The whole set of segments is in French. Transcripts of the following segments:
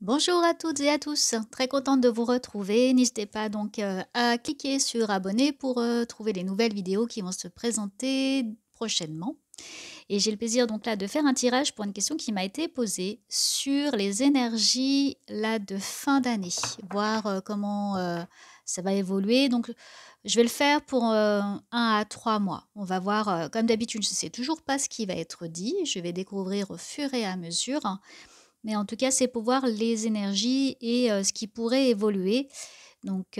Bonjour à toutes et à tous, très contente de vous retrouver. N'hésitez pas donc à cliquer sur abonner pour trouver les nouvelles vidéos qui vont se présenter prochainement. Et j'ai le plaisir donc là de faire un tirage pour une question qui m'a été posée sur les énergies là de fin d'année, voir comment ça va évoluer. Donc je vais le faire pour 1 à 3 mois. On va voir, comme d'habitude, je ne sais toujours pas ce qui va être dit. Je vais découvrir au fur et à mesure. Mais en tout cas, c'est pour voir les énergies et ce qui pourrait évoluer. Donc,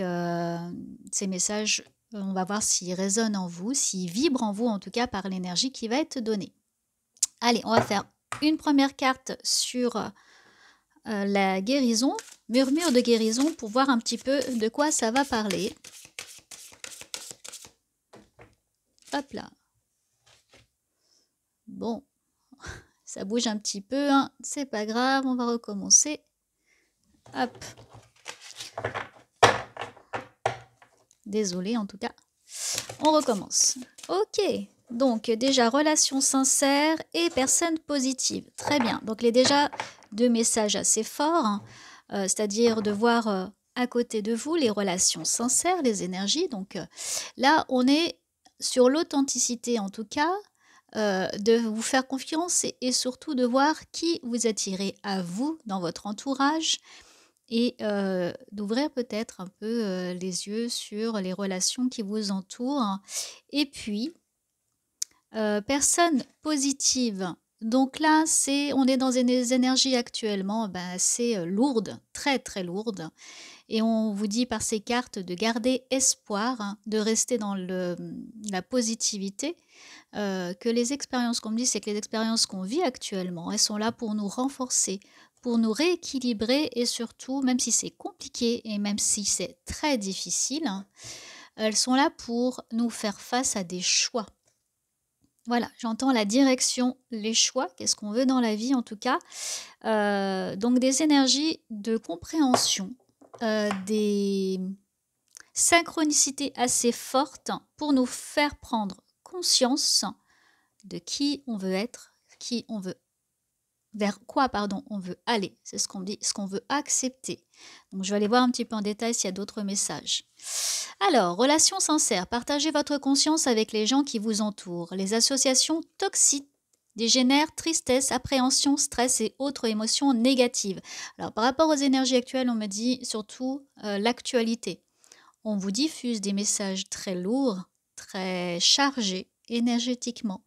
ces messages, on va voir s'ils résonnent en vous, s'ils vibrent en vous, en tout cas, par l'énergie qui va être donnée. Allez, on va faire une première carte sur la guérison, murmure de guérison, pour voir un petit peu de quoi ça va parler. Hop là. Bon, ça bouge un petit peu, hein. C'est pas grave, on va recommencer. Hop. Désolée en tout cas. On recommence. Ok, donc déjà relation sincère et personne positive. Très bien, donc les déjà deux messages assez forts, hein, c'est-à-dire de voir à côté de vous les relations sincères, les énergies. Donc là, on est sur l'authenticité en tout cas, de vous faire confiance et surtout de voir qui vous attirez à vous dans votre entourage et d'ouvrir peut-être un peu, les yeux sur les relations qui vous entourent et puis, personnes positives. Donc là, on est dans des énergies actuellement, assez, lourdes, très, très lourdes et on vous dit par ces cartes de garder espoir, hein, de rester dans la positivité, que les expériences qu'on me dit, c'est que les expériences qu'on vit actuellement, elles sont là pour nous renforcer, pour nous rééquilibrer et surtout, même si c'est compliqué et même si c'est très difficile, hein, elles sont là pour nous faire face à des choix. Voilà, j'entends la direction, les choix, qu'est-ce qu'on veut dans la vie en tout cas. Donc des énergies de compréhension, des synchronicités assez fortes pour nous faire prendre conscience de qui on veut être, qui on veut, vers quoi pardon on veut aller. C'est ce qu'on dit, ce qu'on veut accepter. Donc je vais aller voir un petit peu en détail s'il y a d'autres messages. Alors, relation sincère, partagez votre conscience avec les gens qui vous entourent. Les associations toxiques dégénèrent tristesse, appréhension, stress et autres émotions négatives. Alors par rapport aux énergies actuelles, on me dit surtout l'actualité. On vous diffuse des messages très lourds, très chargés énergétiquement.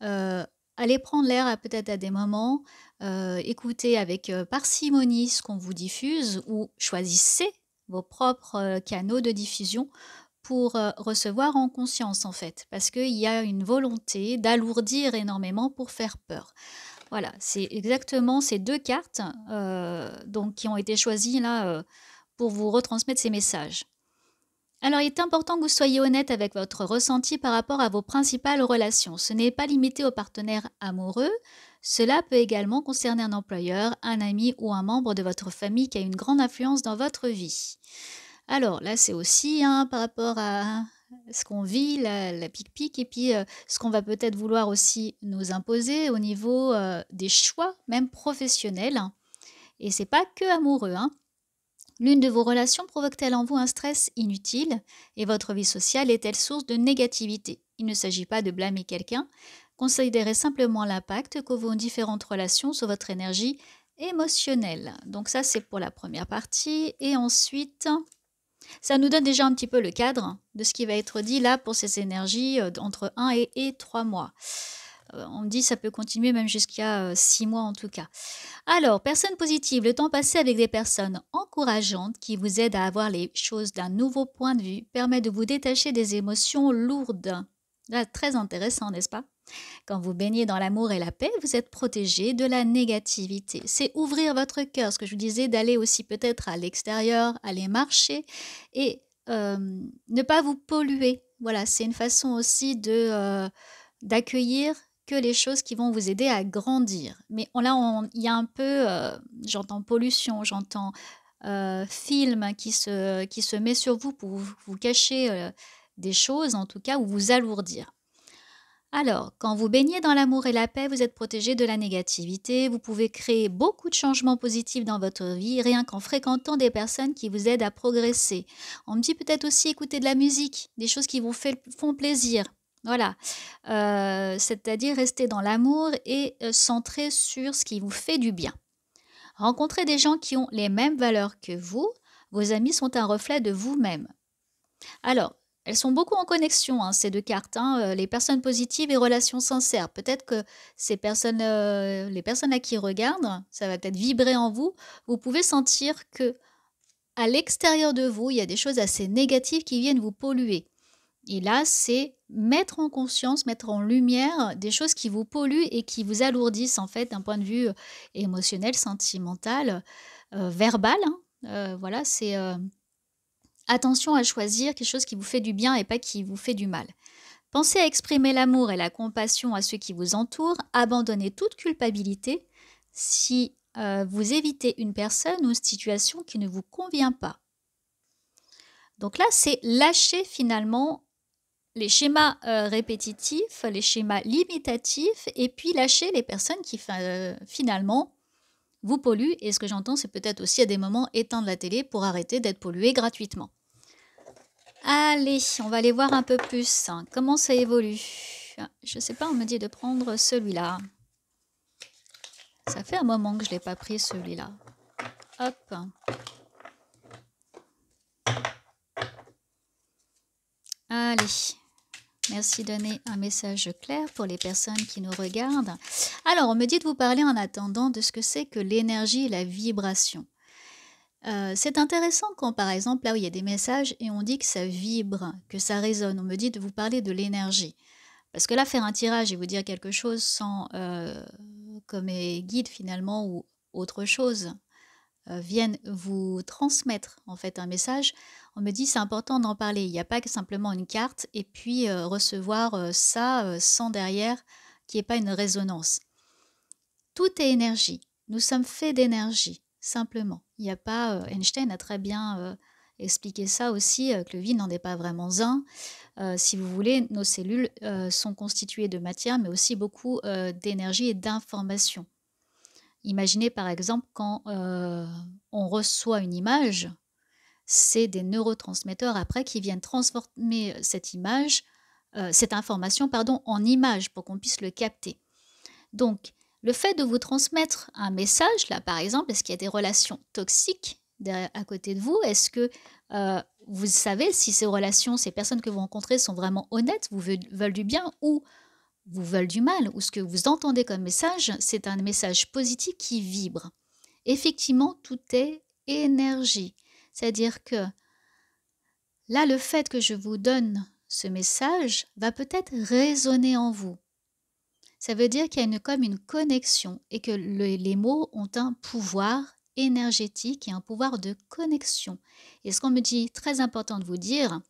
Allez prendre l'air peut-être à des moments, écoutez avec parcimonie ce qu'on vous diffuse ou choisissez vos propres canaux de diffusion pour recevoir en conscience en fait, parce qu'il y a une volonté d'alourdir énormément pour faire peur. Voilà, c'est exactement ces deux cartes donc, qui ont été choisies là pour vous retransmettre ces messages. Alors, il est important que vous soyez honnête avec votre ressenti par rapport à vos principales relations. Ce n'est pas limité aux partenaires amoureux. Cela peut également concerner un employeur, un ami ou un membre de votre famille qui a une grande influence dans votre vie. Alors là, c'est aussi hein, par rapport à ce qu'on vit, la pique-pique, et puis ce qu'on va peut-être vouloir aussi nous imposer au niveau des choix, même professionnels. Et c'est pas que amoureux, hein. L'une de vos relations provoque-t-elle en vous un stress inutile et votre vie sociale est-elle source de négativité? Il ne s'agit pas de blâmer quelqu'un, considérez simplement l'impact que vos différentes relations sur votre énergie émotionnelle. Donc ça c'est pour la première partie et ensuite ça nous donne déjà un petit peu le cadre de ce qui va être dit là pour ces énergies entre 1 et 3 mois. On me dit ça peut continuer même jusqu'à 6 mois en tout cas. Alors, personne positive, le temps passé avec des personnes encourageantes qui vous aident à avoir les choses d'un nouveau point de vue permet de vous détacher des émotions lourdes. Là, très intéressant, n'est-ce pas? Quand vous baignez dans l'amour et la paix, vous êtes protégé de la négativité. C'est ouvrir votre cœur, ce que je vous disais, d'aller aussi peut-être à l'extérieur, aller marcher et ne pas vous polluer. Voilà, c'est une façon aussi d'accueillir que les choses qui vont vous aider à grandir. Mais il y a un peu, j'entends pollution, j'entends film qui se met sur vous pour vous cacher des choses, en tout cas, ou vous alourdir. Alors, quand vous baignez dans l'amour et la paix, vous êtes protégé de la négativité. Vous pouvez créer beaucoup de changements positifs dans votre vie rien qu'en fréquentant des personnes qui vous aident à progresser. On me dit peut-être aussi écouter de la musique, des choses qui vous font plaisir. Voilà. C'est-à-dire rester dans l'amour et centrer sur ce qui vous fait du bien. Rencontrez des gens qui ont les mêmes valeurs que vous. Vos amis sont un reflet de vous-même. Alors, elles sont beaucoup en connexion, hein, ces deux cartes, hein, les personnes positives et relations sincères. Peut-être que les personnes à qui regardent, ça va peut-être vibrer en vous. Vous pouvez sentir que à l'extérieur de vous, il y a des choses assez négatives qui viennent vous polluer. Et là, c'est mettre en conscience, mettre en lumière des choses qui vous polluent et qui vous alourdissent en fait d'un point de vue émotionnel, sentimental, verbal, hein. Voilà, c'est attention à choisir quelque chose qui vous fait du bien et pas qui vous fait du mal. Pensez à exprimer l'amour et la compassion à ceux qui vous entourent. Abandonnez toute culpabilité si vous évitez une personne ou une situation qui ne vous convient pas. Donc là, c'est lâcher finalement les schémas répétitifs, les schémas limitatifs, et puis lâcher les personnes qui finalement vous polluent. Et ce que j'entends, c'est peut-être aussi à des moments éteindre la télé pour arrêter d'être pollué gratuitement. Allez, on va aller voir un peu plus, hein, comment ça évolue. Je sais pas, on me dit de prendre celui-là. Ça fait un moment que je ne l'ai pas pris celui-là. Hop. Allez. Merci de donner un message clair pour les personnes qui nous regardent. Alors, on me dit de vous parler en attendant de ce que c'est que l'énergie et la vibration. C'est intéressant quand, par exemple, là où il y a des messages et on dit que ça vibre, que ça résonne, on me dit de vous parler de l'énergie. Parce que là, faire un tirage et vous dire quelque chose sans comme guide finalement ou autre chose viennent vous transmettre en fait un message, on me dit c'est important d'en parler. Il n'y a pas que simplement une carte et puis recevoir ça sans derrière qu'il n'y ait pas une résonance. Tout est énergie. Nous sommes faits d'énergie, simplement. Il n'y a pas. Einstein a très bien expliqué ça aussi, que le vide n'en est pas vraiment un. Si vous voulez, nos cellules sont constituées de matière, mais aussi beaucoup d'énergie et d'information. Imaginez par exemple quand on reçoit une image, c'est des neurotransmetteurs après qui viennent transformer cette image, cette information pardon, en image pour qu'on puisse le capter. Donc, le fait de vous transmettre un message, là par exemple, est-ce qu'il y a des relations toxiques à côté de vous? Est-ce que vous savez si ces relations, ces personnes que vous rencontrez sont vraiment honnêtes, vous veulent du bien ou vous veulent du mal, ou ce que vous entendez comme message, c'est un message positif qui vibre. Effectivement, tout est énergie. C'est-à-dire que là, le fait que je vous donne ce message va peut-être résonner en vous. Ça veut dire qu'il y a comme une connexion et que les mots ont un pouvoir énergétique et un pouvoir de connexion. Et ce qu'on me dit, très important de vous dire,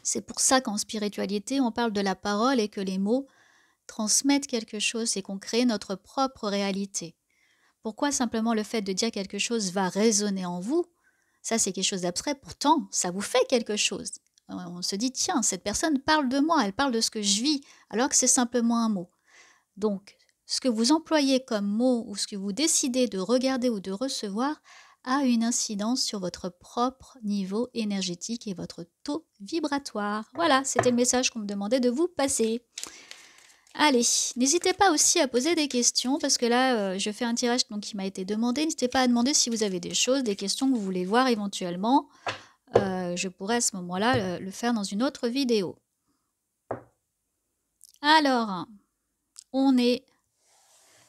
c'est pour ça qu'en spiritualité, on parle de la parole et que les mots transmettent quelque chose et qu'on crée notre propre réalité. Pourquoi simplement le fait de dire quelque chose va résonner en vous? Ça, c'est quelque chose d'abstrait, pourtant, ça vous fait quelque chose. On se dit, tiens, cette personne parle de moi, elle parle de ce que je vis, alors que c'est simplement un mot. Donc, ce que vous employez comme mot ou ce que vous décidez de regarder ou de recevoir a une incidence sur votre propre niveau énergétique et votre taux vibratoire. Voilà, c'était le message qu'on me demandait de vous passer. Allez, n'hésitez pas aussi à poser des questions parce que là, je fais un tirage donc, qui m'a été demandé. N'hésitez pas à demander si vous avez des choses, des questions que vous voulez voir éventuellement. Je pourrais à ce moment-là le faire dans une autre vidéo. Alors, on est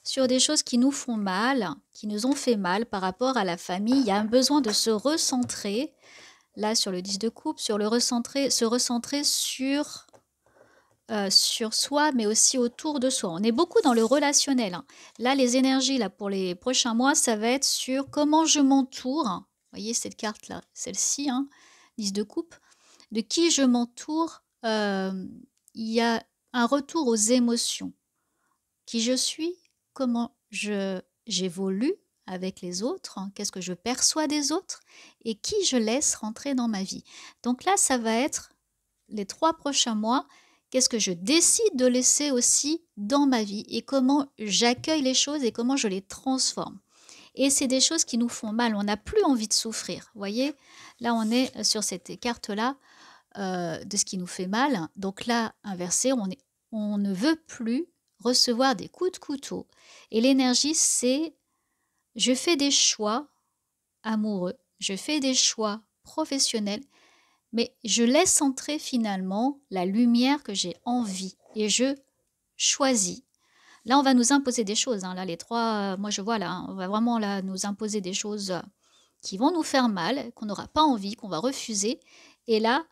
sur des choses qui nous font mal, qui nous ont fait mal par rapport à la famille. Il y a un besoin de se recentrer, là sur le 10 de coupe, se recentrer sur soi, mais aussi autour de soi. On est beaucoup dans le relationnel, hein. Là, les énergies là, pour les prochains mois, ça va être sur comment je m'entoure. Vous voyez cette carte-là, celle-ci, hein, 10 de coupe. De qui je m'entoure, il y a un retour aux émotions. Qui je suis, comment j'évolue avec les autres, hein, qu'est-ce que je perçois des autres et qui je laisse rentrer dans ma vie. Donc là, ça va être les 3 prochains mois. qu'est-ce que je décide de laisser aussi dans ma vie et comment j'accueille les choses et comment je les transforme. Et c'est des choses qui nous font mal, on n'a plus envie de souffrir. Vous voyez, là on est sur cette carte-là de ce qui nous fait mal. Donc là, inversé, on ne veut plus recevoir des coups de couteau. Et l'énergie, c'est je fais des choix amoureux, je fais des choix professionnels, mais je laisse entrer finalement la lumière que j'ai envie et je choisis. Là, on va nous imposer des choses. Hein. Là, les trois, moi je vois là, on va vraiment là nous imposer des choses qui vont nous faire mal, qu'on n'aura pas envie, qu'on va refuser. Et là,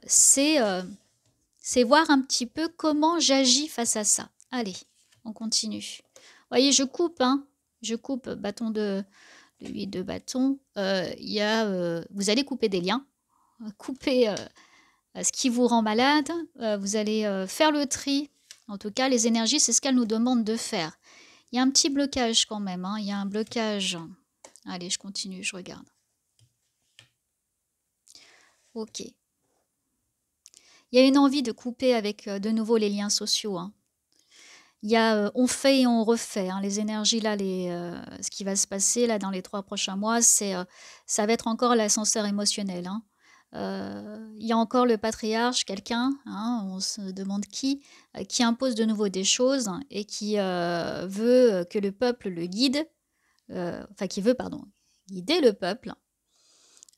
c'est voir un petit peu comment j'agis face à ça. Allez, on continue. Vous voyez, je coupe, hein. Je coupe bâton de l'huile de bâton. Vous allez couper des liens, couper ce qui vous rend malade. Vous allez faire le tri. En tout cas, les énergies, c'est ce qu'elles nous demandent de faire. Il y a un petit blocage quand même. Hein. Il y a un blocage. Allez, je continue, je regarde. Ok. Il y a une envie de couper avec de nouveau les liens sociaux. Hein. Il y a on fait et on refait. Hein. Les énergies, là, ce qui va se passer là dans les 3 prochains mois, ça va être encore l'ascenseur émotionnel. Hein. Il y a encore le patriarche, quelqu'un, hein, on se demande qui impose de nouveau des choses et qui veut que le peuple le guide, qui veut, pardon, guider le peuple.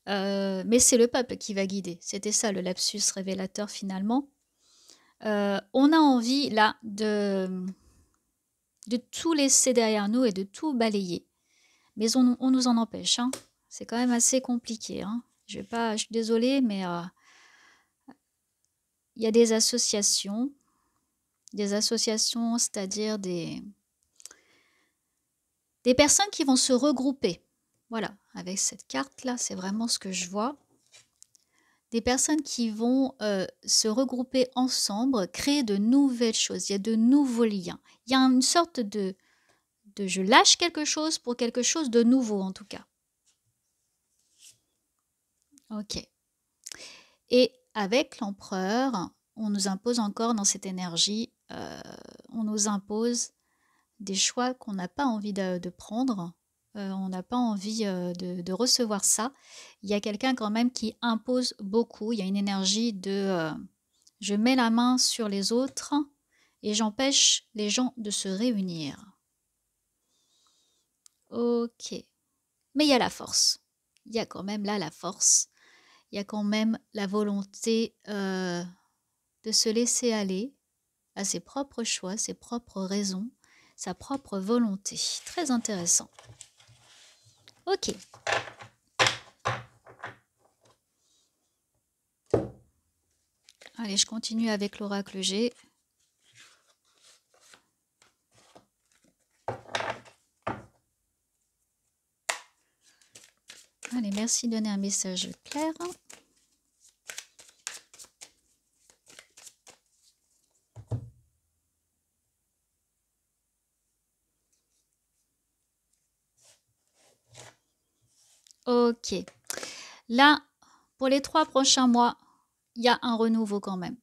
Mais c'est le peuple qui va guider. C'était ça le lapsus révélateur finalement. On a envie là de tout laisser derrière nous et de tout balayer. Mais on nous en empêche. Hein. C'est quand même assez compliqué. Hein. Je suis désolée, mais il y a des associations, c'est-à-dire des personnes qui vont se regrouper. Voilà, avec cette carte-là, c'est vraiment ce que je vois. Des personnes qui vont se regrouper ensemble, créer de nouvelles choses. Il y a de nouveaux liens. Il y a une sorte de je lâche quelque chose pour quelque chose de nouveau, en tout cas. Ok. Et avec l'empereur, on nous impose encore dans cette énergie, on nous impose des choix qu'on n'a pas envie de prendre. On n'a pas envie de recevoir ça. Il y a quelqu'un quand même qui impose beaucoup. Il y a une énergie de je mets la main sur les autres et j'empêche les gens de se réunir. Ok. Mais il y a la force. Il y a quand même là la force. Il y a quand même la volonté de se laisser aller à ses propres choix, ses propres raisons, sa propre volonté. Très intéressant. Ok. Allez, je continue avec l'oracle G. Allez, merci de donner un message clair. Ok. Là, pour les 3 prochains mois, il y a un renouveau quand même.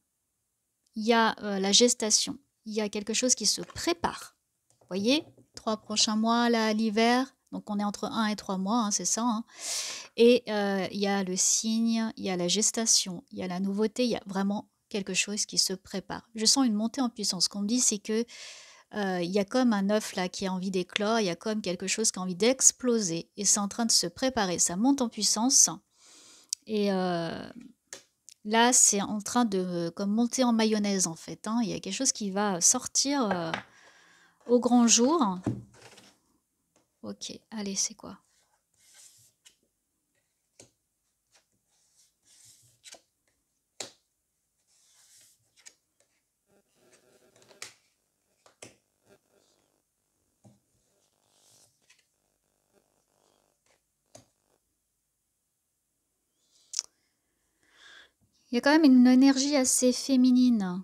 Il y a la gestation. Il y a quelque chose qui se prépare. Vous voyez, 3 prochains mois, là, l'hiver. Donc, on est entre 1 et 3 mois, hein, c'est ça. Hein. Et il y a le signe, il y a la gestation, il y a la nouveauté, il y a vraiment quelque chose qui se prépare. Je sens une montée en puissance. Ce qu'on me dit, c'est que il y a comme un œuf là qui a envie d'éclore, il y a comme quelque chose qui a envie d'exploser et c'est en train de se préparer, ça monte en puissance et là c'est en train de comme monter en mayonnaise en fait, hein. Il y a quelque chose qui va sortir au grand jour. Ok, allez, c'est quoi? Il y a quand même une énergie assez féminine.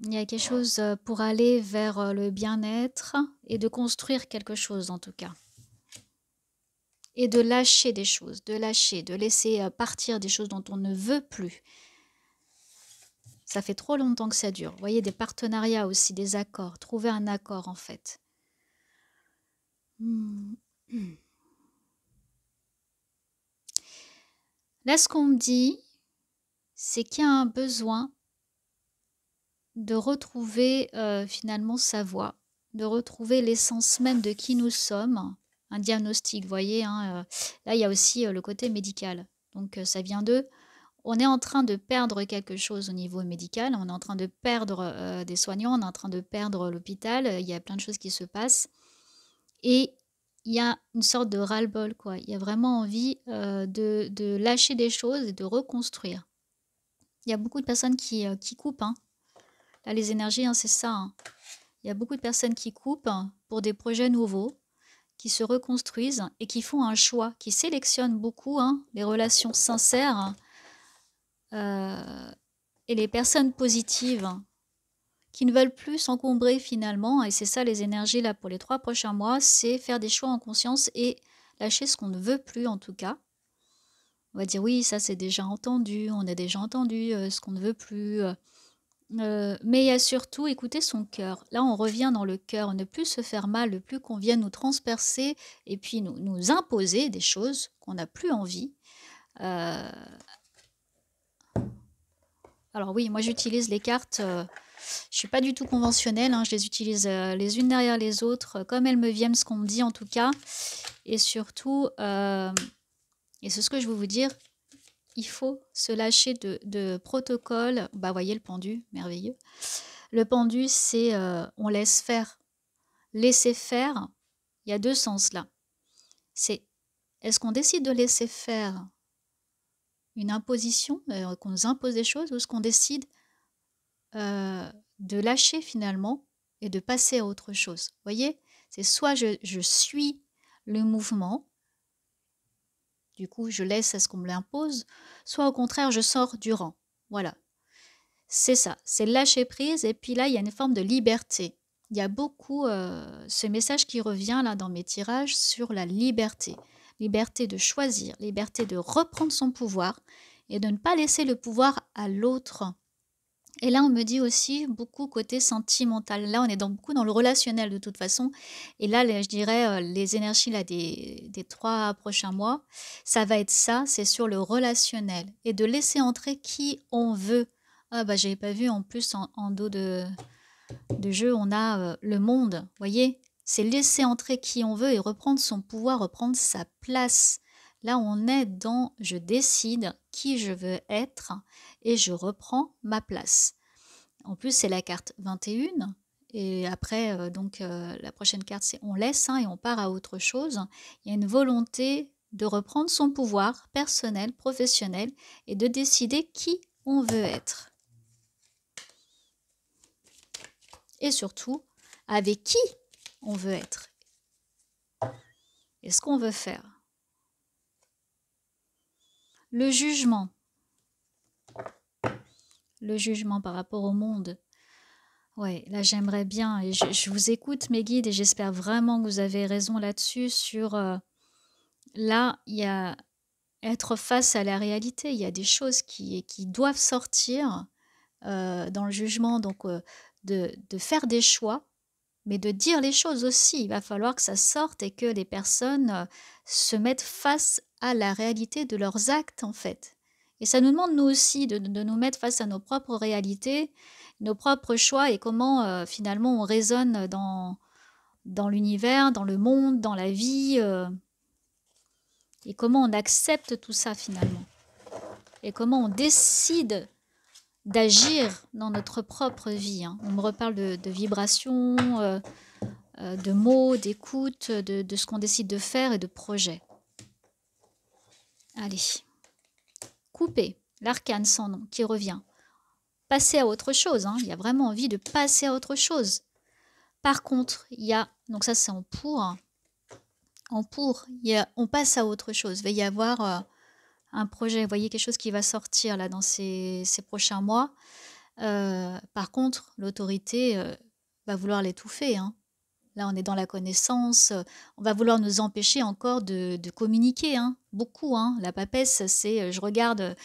Il y a quelque chose pour aller vers le bien-être et de construire quelque chose en tout cas. Et de lâcher des choses, de laisser partir des choses dont on ne veut plus. Ça fait trop longtemps que ça dure. Vous voyez, des partenariats aussi, des accords. Trouver un accord, en fait. Hmm. Là, ce qu'on me dit, c'est qu'il y a un besoin de retrouver finalement sa voix, de retrouver l'essence même de qui nous sommes. Un diagnostic, vous voyez, hein, là, il y a aussi le côté médical. Donc, ça vient d'eux. On est en train de perdre quelque chose au niveau médical, on est en train de perdre des soignants, on est en train de perdre l'hôpital, il y a plein de choses qui se passent. Et il y a une sorte de ras-le-bol, quoi. Il y a vraiment envie de lâcher des choses et de reconstruire. Il y a beaucoup de personnes qui coupent, hein. Là, les énergies, hein, c'est ça, hein. Il y a beaucoup de personnes qui coupent pour des projets nouveaux, qui se reconstruisent et qui font un choix, qui sélectionnent beaucoup hein, les relations sincères et les personnes positives qui ne veulent plus s'encombrer finalement. Et c'est ça les énergies là pour les 3 prochains mois, c'est faire des choix en conscience et lâcher ce qu'on ne veut plus en tout cas. On va dire oui, ça c'est déjà entendu, on a déjà entendu ce qu'on ne veut plus. Mais il y a surtout écouter son cœur. Là, on revient dans le cœur, ne plus se faire mal, ne plus qu'on vienne nous transpercer et puis nous imposer des choses qu'on n'a plus envie. Alors oui, moi j'utilise les cartes, je ne suis pas du tout conventionnelle, hein, je les utilise les unes derrière les autres, comme elles me viennent, ce qu'on me dit en tout cas. Et surtout, et c'est ce que je veux vous dire, il faut se lâcher de protocole. Bah, voyez le pendu, merveilleux. Le pendu, c'est on laisse faire. Laisser faire, il y a 2 sens là. C'est est-ce qu'on décide de laisser faire une imposition, qu'on nous impose des choses, ou est-ce qu'on décide de lâcher finalement et de passer à autre chose. Vous voyez, c'est soit je suis le mouvement, du coup je laisse à ce qu'on me l'impose, soit au contraire je sors du rang. Voilà, c'est ça, c'est lâcher prise et puis là il y a une forme de liberté. Il y a beaucoup ce message qui revient là dans mes tirages sur la liberté. Liberté de choisir, liberté de reprendre son pouvoir et de ne pas laisser le pouvoir à l'autre. Et là, on me dit aussi beaucoup côté sentimental. Là, on est beaucoup dans le relationnel de toute façon. Et là, je dirais, les énergies là, des 3 prochains mois, ça va être ça, c'est sur le relationnel. Et de laisser entrer qui on veut. Ah bah, j'avais pas vu en plus en dos de jeu, on a le monde. Vous voyez, c'est laisser entrer qui on veut et reprendre son pouvoir, reprendre sa place. Là, on est dans je décide qui je veux être et je reprends ma place. En plus, c'est la carte 21. Et après, la prochaine carte, c'est on laisse hein, et on part à autre chose. Il y a une volonté de reprendre son pouvoir personnel, professionnel et de décider qui on veut être. Et surtout, avec qui on veut être. Et ce qu'on veut faire. Le jugement. Le jugement par rapport au monde. Ouais, là j'aimerais bien, et je vous écoute mes guides et j'espère vraiment que vous avez raison là-dessus, sur là, il y a être face à la réalité, il y a des choses qui doivent sortir dans le jugement, donc de faire des choix, mais de dire les choses aussi. Il va falloir que ça sorte et que les personnes se mettent face à la réalité de leurs actes en fait. Et ça nous demande nous aussi de nous mettre face à nos propres réalités, nos propres choix et comment finalement on raisonne dans l'univers, dans le monde, dans la vie, et comment on accepte tout ça finalement. Et comment on décide d'agir dans notre propre vie. Hein. On me reparle de vibrations, de mots, d'écoute, de ce qu'on décide de faire et de projets. Allez. Couper, l'arcane sans nom qui revient. Passer à autre chose, hein. Il y a vraiment envie de passer à autre chose. Par contre, il y a, donc ça c'est en pour, hein. En pour, on passe à autre chose. Il va y avoir un projet, vous voyez quelque chose qui va sortir là dans ces prochains mois. Par contre, l'autorité va vouloir l'étouffer, hein. Là, on est dans la connaissance. On va vouloir nous empêcher encore de communiquer, hein. Beaucoup, hein. La papesse, c'est je regarde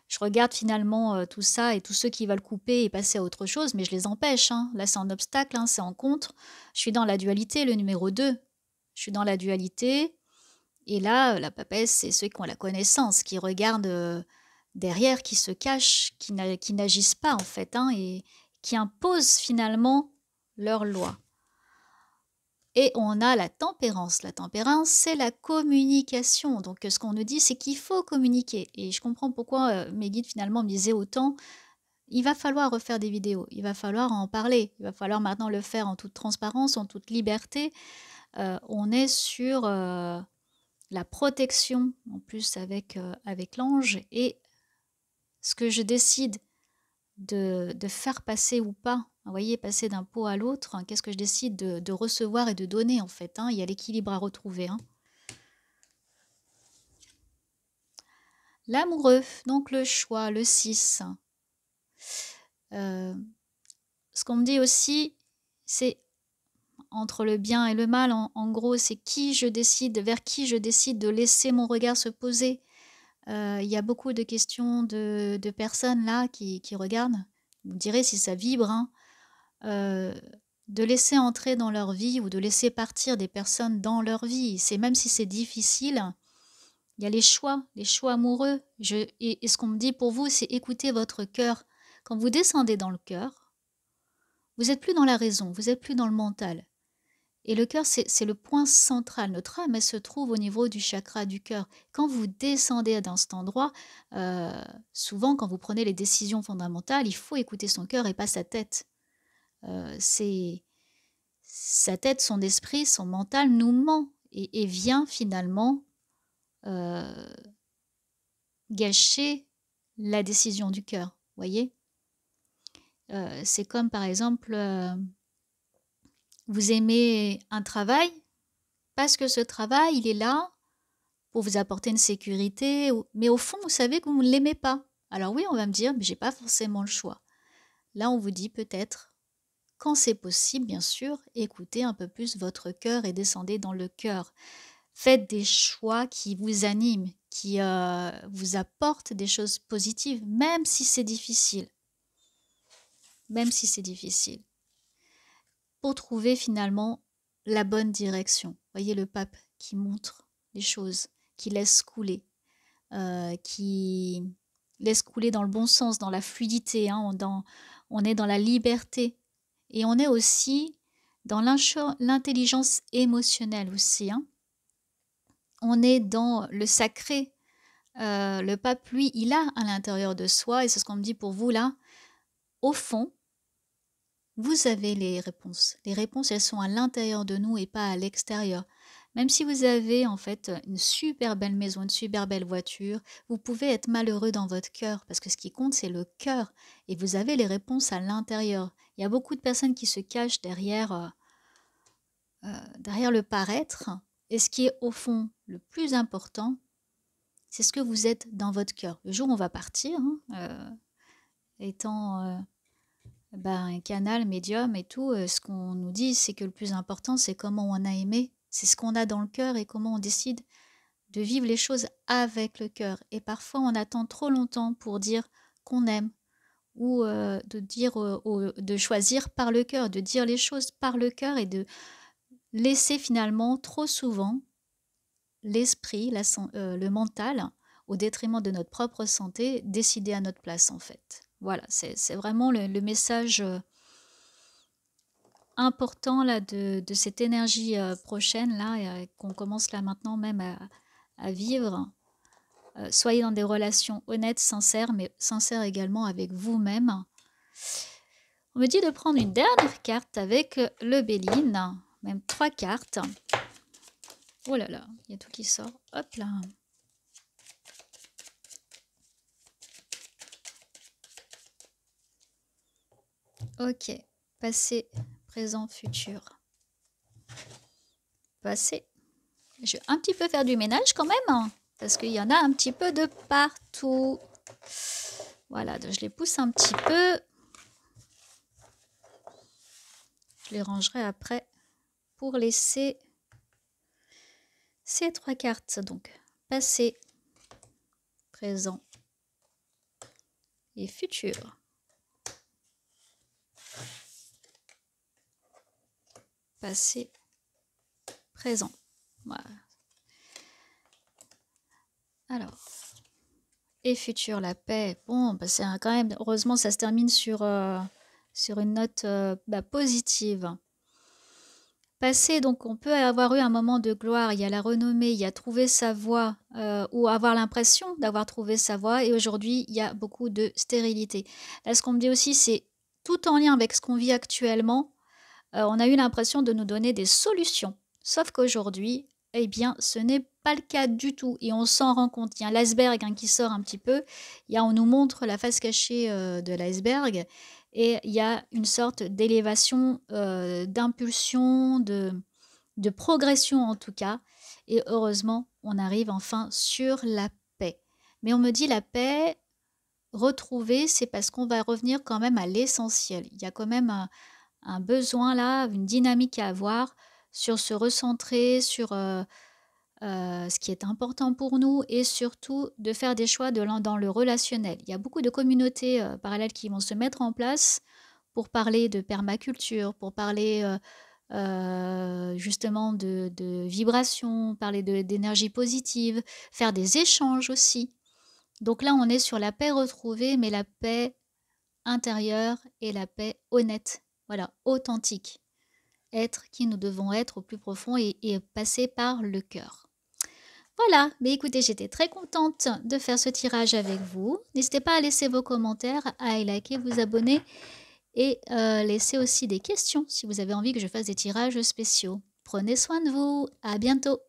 Je regarde finalement tout ça et tous ceux qui veulent couper et passer à autre chose, mais je les empêche, hein. Là, c'est un obstacle, hein, c'est en contre. Je suis dans la dualité, le numéro 2. Je suis dans la dualité. Et là, la papesse, c'est ceux qui ont la connaissance, qui regardent derrière, qui se cachent, qui n'agissent pas en fait, hein, et qui imposent finalement leurs lois. Et on a la tempérance. La tempérance, c'est la communication. Donc, ce qu'on nous dit, c'est qu'il faut communiquer. Et je comprends pourquoi mes guides, finalement, me disaient autant, il va falloir refaire des vidéos, il va falloir en parler, il va falloir maintenant le faire en toute transparence, en toute liberté. On est sur la protection, en plus avec l'ange, et ce que je décide de faire passer ou pas. Vous voyez, passer d'un pot à l'autre, hein, qu'est-ce que je décide de recevoir et de donner en fait, hein, il y a l'équilibre à retrouver. Hein. L'amoureux, donc le choix, le 6. Ce qu'on me dit aussi, c'est entre le bien et le mal, en gros, c'est qui je décide, vers qui je décide de laisser mon regard se poser. Il y a beaucoup de questions de personnes là qui regardent. Vous me direz si ça vibre, hein. De laisser entrer dans leur vie ou de laisser partir des personnes dans leur vie. C'est même si c'est difficile, il y a les choix amoureux. Et ce qu'on me dit pour vous, c'est écouter votre cœur. Quand vous descendez dans le cœur, vous n'êtes plus dans la raison, vous n'êtes plus dans le mental. Et le cœur, c'est le point central. Notre âme, elle se trouve au niveau du chakra du cœur. Quand vous descendez dans cet endroit, souvent, quand vous prenez les décisions fondamentales, il faut écouter son cœur et pas sa tête. C'est sa tête, son esprit, son mental nous ment et vient finalement gâcher la décision du cœur. Voyez, c'est comme par exemple, vous aimez un travail parce que ce travail, il est là pour vous apporter une sécurité, mais au fond, vous savez que vous ne l'aimez pas. Alors oui, on va me dire, mais j'ai pas forcément le choix. Là, on vous dit peut-être, quand c'est possible, bien sûr, écoutez un peu plus votre cœur et descendez dans le cœur. Faites des choix qui vous animent, qui vous apportent des choses positives, même si c'est difficile. Même si c'est difficile. Pour trouver finalement la bonne direction. Voyez le pape qui montre les choses, qui laisse couler, qui laisse couler dans le bon sens, dans la fluidité, hein, on est dans la liberté. Et on est aussi dans l'intelligence émotionnelle aussi. Hein. On est dans le sacré. Le pape, lui, il a à l'intérieur de soi, et c'est ce qu'on me dit pour vous là, au fond, vous avez les réponses. Les réponses, elles sont à l'intérieur de nous et pas à l'extérieur. Même si vous avez en fait une super belle maison, une super belle voiture, vous pouvez être malheureux dans votre cœur parce que ce qui compte, c'est le cœur. Et vous avez les réponses à l'intérieur. Il y a beaucoup de personnes qui se cachent derrière le paraître. Et ce qui est au fond le plus important, c'est ce que vous êtes dans votre cœur. Le jour où on va partir, hein, étant un canal, médium et tout, ce qu'on nous dit, c'est que le plus important, c'est comment on a aimé. C'est ce qu'on a dans le cœur et comment on décide de vivre les choses avec le cœur. Et parfois, on attend trop longtemps pour dire qu'on aime ou de choisir par le cœur, de dire les choses par le cœur et de laisser finalement trop souvent l'esprit, le mental, au détriment de notre propre santé, décider à notre place en fait. Voilà, c'est vraiment le message important là, de cette énergie prochaine là, qu'on commence là maintenant même à vivre. Soyez dans des relations honnêtes, sincères, mais sincères également avec vous-même. On me dit de prendre une dernière carte avec le Béline, même 3 cartes. Oh là là, il y a tout qui sort. Hop là. Ok, passé, présent, futur. Passé. Je vais un petit peu faire du ménage quand même, hein, parce qu'il y en a un petit peu de partout. Voilà, donc je les pousse un petit peu. Je les rangerai après pour laisser ces 3 cartes. Donc, passé, présent, et futur. Passé, présent. Voilà. Alors, et futur, la paix. Bon, bah, c'est quand même, heureusement, ça se termine sur une note positive. Passé, donc on peut avoir eu un moment de gloire, il y a la renommée, il y a trouver sa voie ou avoir l'impression d'avoir trouvé sa voie, et aujourd'hui il y a beaucoup de stérilité. Là, ce qu'on me dit aussi, c'est tout en lien avec ce qu'on vit actuellement, on a eu l'impression de nous donner des solutions. Sauf qu'aujourd'hui, eh bien, ce n'est pas le cas du tout et on s'en rend compte. Il y a l'iceberg qui sort un petit peu, on nous montre la face cachée de l'iceberg et il y a une sorte d'élévation, d'impulsion, de progression en tout cas. Et heureusement, on arrive enfin sur la paix. Mais on me dit la paix, retrouver, c'est parce qu'on va revenir quand même à l'essentiel. Il y a quand même un besoin là, une dynamique à avoir sur se recentrer sur ce qui est important pour nous et surtout de faire des choix dans le relationnel. Il y a beaucoup de communautés parallèles qui vont se mettre en place pour parler de permaculture, pour parler justement de vibration, parler d'énergie positive, faire des échanges aussi. Donc là, on est sur la paix retrouvée, mais la paix intérieure et la paix honnête. Voilà, authentique. Être qui nous devons être au plus profond et passer par le cœur. Voilà, mais écoutez, j'étais très contente de faire ce tirage avec vous. N'hésitez pas à laisser vos commentaires, à liker, vous abonner et laisser aussi des questions si vous avez envie que je fasse des tirages spéciaux. Prenez soin de vous, à bientôt.